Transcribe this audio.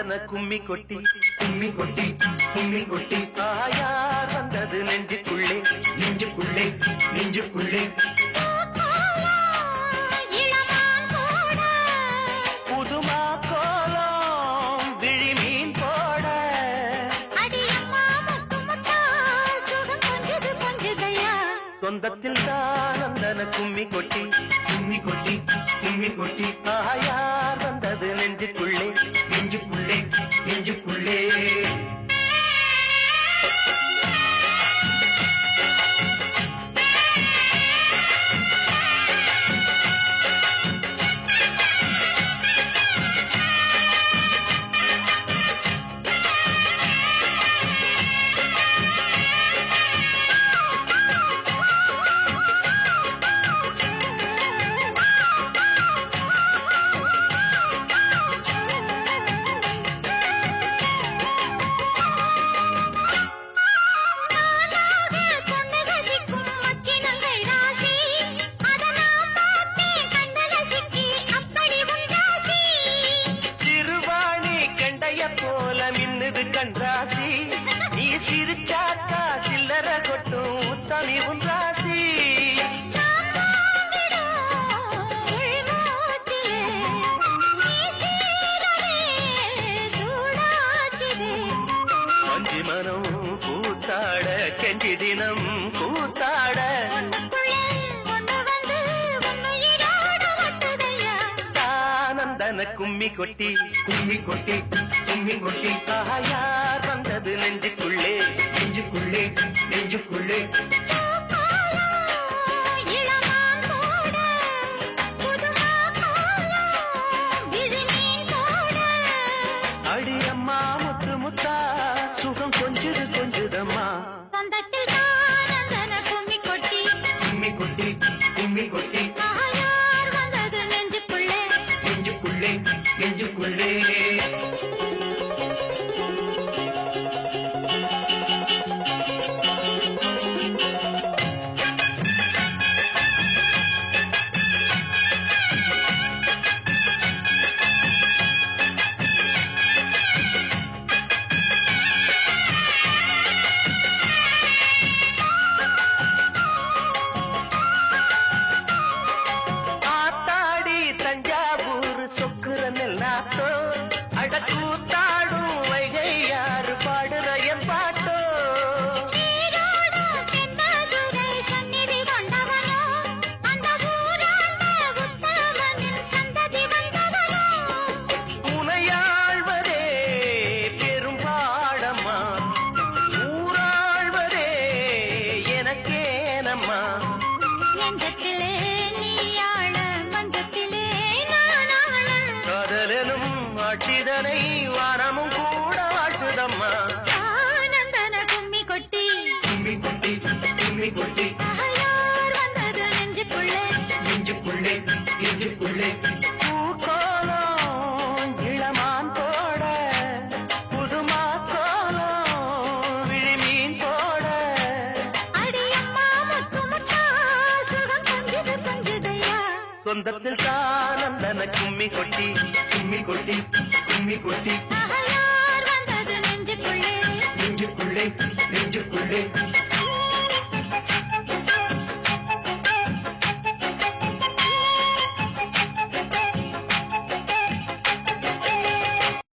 கும்மி கொட்டி கும்மி கொட்டி கும்மி கொட்டி தாயார் வந்தது நெஞ்சுக்குள்ளே நெஞ்சுக்குள்ளே நெஞ்சுக்குள்ளே புதுமா கோலம் விழி மீன் போட சொந்தத்தில் தான் வந்தன கும்மி கொட்டி கும்மி கொட்டி கும்மி கொட்டி தாயார் வந்தது நெஞ்சுக்குள்ளே நெஞ்சுக்குள்ளே நெஞ்சுக்குள்ளே கண்டாசி நீ சிரிச்சாக்கா சில்லற கொட்டும் உத்தமி உன்றாசி மஞ்சி மனம் கூத்தாட கெஞ்சி தினம் கூத்தாட தானந்தன கும்மி கொட்டி கும்மி கொட்டி கும்மி கொட்டி தாயார் வந்தது நெஞ்சுக்குள்ளே நெஞ்சுக்குள்ளே நெஞ்சுக்குள்ளே அடியம்மா முத்து முத்தா சுகம் கொஞ்சுது கொஞ்சுதம்மா சொந்தத்தில் தானந்தன கும்மி கொட்டி கும்மி கொட்டி கும்மி கொட்டி தாயார் வந்தது நெஞ்சுக்குள்ளே நெஞ்சுக்குள்ளே நெஞ்சுக்குள்ளே அடக்கூத்தாடும் வைகை யாரு பாடுற என் பாட்டோ சந்நிதி கொண்டவனோ அந்த சந்ததி வந்தவனோ உனையாழ்வதே பெரும் பாடம்மா ஊராழ்வதே எனக்கேனம்மா நெஞ்சத்திலே நீயாள மந்தத்திலே நானாள காதலனும் ஆட்சிதனை வானமும் கூட வாழ்த்துதம்மா ஆனந்தன கும்மி கொட்டி கும்மி கொட்டி கும்மி கொட்டி தாயார் வந்தது நெஞ்சுக்குள்ளே நெஞ்சுக்குள்ளே நெஞ்சுக்குள்ளே பூக்கோலம் இளமான் போட புதுமா கோலம் விழி மீன் போட அடியம்மா முத்து முத்தா சுகம் கொஞ்சுது கொஞ்சுதையா சொந்தத்தில் தானந்தன கும்மி கொட்டி கும்மி கொட்டி கும்மி கொட்டி தாயார் வந்தது நெஞ்சுக்குள்ளே நெஞ்சுக்குள்ளே நெஞ்சுக்குள்ளே